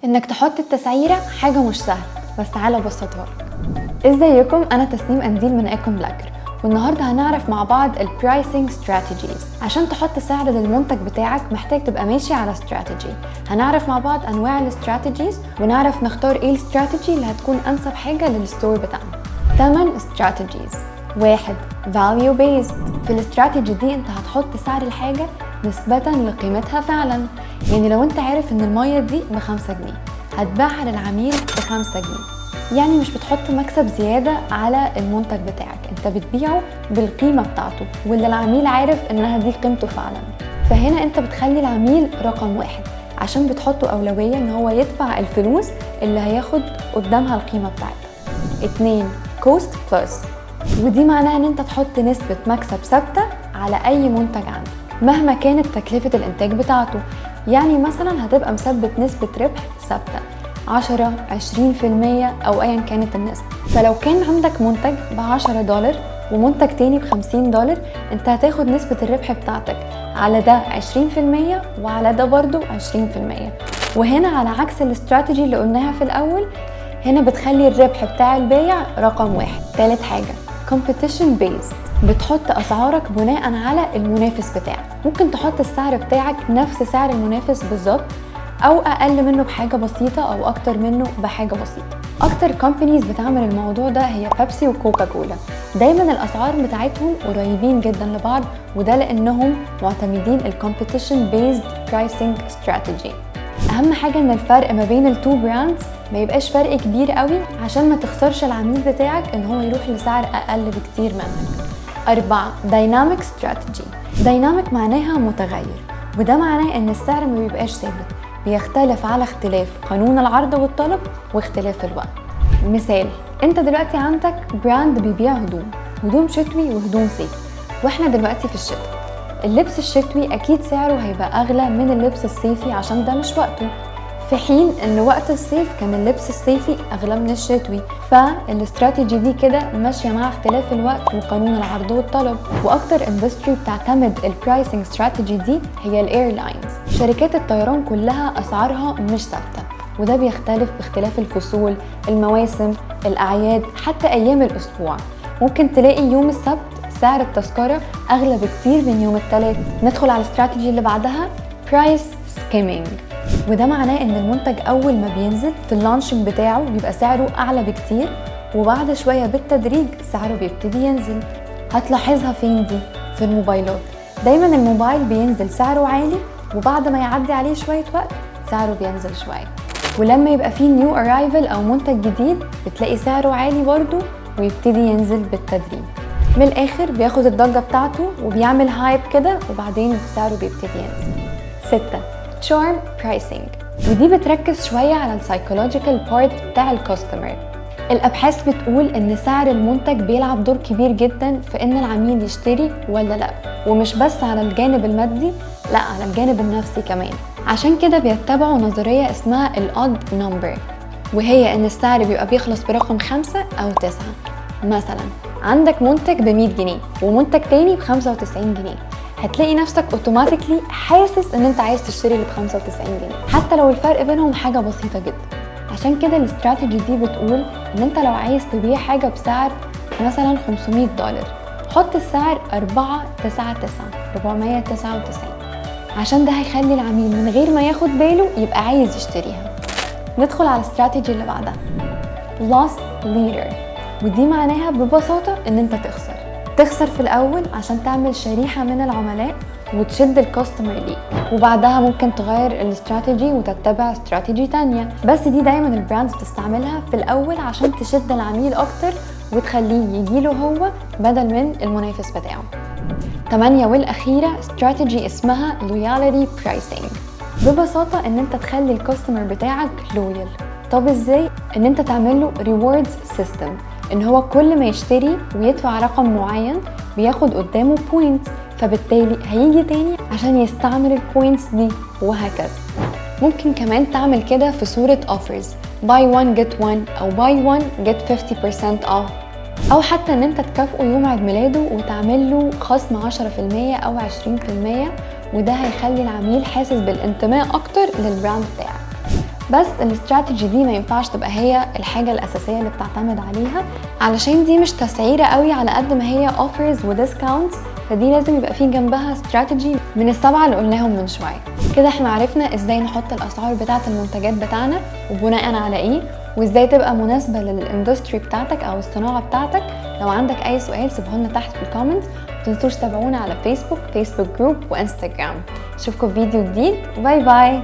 انك تحط التسعيرة حاجة مش سهلة، بس تعالى ابسطها لك. ازيكم، انا تسنيم قنديل من ايكون بلاكر، والنهارده هنعرف مع بعض البرايسنج ستراتيجيز. عشان تحط سعر للمنتج بتاعك محتاج تبقى ماشي على استراتيجي. هنعرف مع بعض انواع الاستراتيجيز ونعرف نختار ايه الاستراتيجي اللي هتكون انسب حاجة للستور بتاعنا. 8 استراتيجيز. 1. value based. في الاستراتيجي دي انت هتحط سعر الحاجة نسبة لقيمتها فعلا. يعني لو انت عارف ان المية دي ب5 جنيه هتباعها للعميل ب5 جنيه، يعني مش بتحط مكسب زيادة على المنتج بتاعك، انت بتبيعه بالقيمة بتاعته واللي العميل عارف انها دي قيمته فعلا. فهنا انت بتخلي العميل رقم 1 عشان بتحطه أولوية ان هو يدفع الفلوس اللي هياخد قدامها القيمة بتاعتها. 2. cost plus. ودي معناها ان انت تحط نسبة مكسب ثابتة على اي منتج عندك مهما كانت تكلفة الانتاج بتاعته. يعني مثلا هتبقى مثبت نسبة ربح ثابتة 10 20% او ايا كانت النسبة. فلو كان عندك منتج ب$10 ومنتج تاني ب$50، انت هتاخد نسبة الربح بتاعتك على ده 20% وعلى ده برضو 20%. وهنا على عكس الاستراتيجي اللي قلناها في الاول، هنا بتخلي الربح بتاع البايع رقم 1. تالت حاجة competition based. بتحط أسعارك بناء على المنافس بتاعك. ممكن تحط السعر بتاعك نفس سعر المنافس بالظبط أو أقل منه بحاجة بسيطة أو أكتر منه بحاجة بسيطة. أكتر كومبانيز بتعمل الموضوع ده هي بيبسي وكوكا كولا. دايما الأسعار بتاعتهم قريبين جدا لبعض، وده لأنهم معتمدين الكومبيتيشن بيزد برايسنج استراتيجي. أهم حاجة إن الفرق ما بين التو براندز ما يبقاش فرق كبير قوي عشان ما تخسرش العميل بتاعك إن هو يروح لسعر أقل بكتير منك. 4. دايناميك ستراتيجي. دايناميك معناها متغير، وده معناه إن السعر ما بيبقاش ثابت، بيختلف على اختلاف قانون العرض والطلب واختلاف الوقت. مثال، انت دلوقتي عندك براند بيبيع هدوم شتوي وهدوم صيفي، واحنا دلوقتي في الشتاء. اللبس الشتوي اكيد سعره هيبقى اغلى من اللبس الصيفي عشان ده مش وقته، في حين ان وقت الصيف كان اللبس الصيفي اغلى من الشتوي. فالاستراتيجي دي كده ماشيه مع اختلاف الوقت وقانون العرض والطلب. واكتر اندستري بتعتمد البرايسنج استراتيجي دي هي الايرلاينز. شركات الطيران كلها اسعارها مش ثابته، وده بيختلف باختلاف الفصول، المواسم، الاعياد، حتى ايام الاسبوع. ممكن تلاقي يوم السبت سعر التذكره اغلى بكتير من يوم الثلاث. ندخل على الاستراتيجي اللي بعدها برايس سكيمينج، وده معناه ان المنتج اول ما بينزل في اللانشنج بتاعه بيبقى سعره اعلى بكتير، وبعد شويه بالتدريج سعره بيبتدي ينزل. هتلاحظها فين دي؟ في الموبايلات. دايما الموبايل بينزل سعره عالي، وبعد ما يعدي عليه شويه وقت سعره بينزل شويه. ولما يبقى فيه نيو ارايفل او منتج جديد بتلاقي سعره عالي برضو ويبتدي ينزل بالتدريج. من الاخر بياخد الضجه بتاعته وبيعمل هايب كده وبعدين سعره بيبتدي ينزل. 6. charm pricing. ودي بتركز شوية على السايكولوجيكال بارت بتاع الكاستمر. الأبحاث بتقول إن سعر المنتج بيلعب دور كبير جدا في إن العميل يشتري ولا لا، ومش بس على الجانب المادي، لا على الجانب النفسي كمان. عشان كده بيتبعوا نظرية اسمها الأود نمبر، وهي إن السعر بيبقى بيخلص برقم 5 أو 9. مثلا عندك منتج ب100 جنيه ومنتج تاني ب95 جنيه، هتلاقي نفسك اوتوماتيكلي حاسس ان انت عايز تشتري اللي ب95 جنيه حتى لو الفرق بينهم حاجه بسيطه جدا. عشان كده الاستراتيجي دي بتقول ان انت لو عايز تبيع حاجه بسعر مثلا $500 حط السعر 499 عشان ده هيخلي العميل من غير ما ياخد باله يبقى عايز يشتريها. ندخل على الاستراتيجي اللي بعدها loss leader، ودي معناها ببساطه ان انت تخسر في الاول عشان تعمل شريحه من العملاء وتشد الكاستمر ليك، وبعدها ممكن تغير الاستراتيجي وتتبع استراتيجي تانية. بس دي دايما البراندز بتستعملها في الاول عشان تشد العميل اكتر وتخليه يجيله هو بدل من المنافس بتاعه. 8 والاخيره استراتيجي اسمها loyalty pricing. ببساطه ان انت تخلي الكاستمر بتاعك لويال. طب ازاي؟ ان انت تعمل له rewards system، ان هو كل ما يشتري ويدفع رقم معين بياخد قدامه بوينتس، فبالتالي هيجي تاني عشان يستعمل البوينتس دي وهكذا. ممكن كمان تعمل كده في صورة offers buy one get one او buy one get 50% off، او حتى ان انت تكافئه يوم عيد ميلاده وتعمل له خصم 10% او 20%، وده هيخلي العميل حاسس بالانتماء اكتر للبراند بتاعك. بس الاستراتيجي دي ما ينفعش تبقى هي الحاجة الأساسية اللي بتعتمد عليها، علشان دي مش تسعيرة قوي على قد ما هي offers وديسكاونتس، فدي لازم يبقى في جنبها استراتيجي من السبعة اللي قلناهم من شوية. كده احنا عرفنا ازاي نحط الأسعار بتاعة المنتجات بتاعنا وبناء على ايه، وازاي تبقى مناسبة للاندستري بتاعتك او الصناعة بتاعتك. لو عندك اي سؤال سيبه لنا تحت في الكومنت، متنسوش تتابعونا على فيسبوك جروب وانستجرام. اشوفكم في فيديو جديد، باي باي.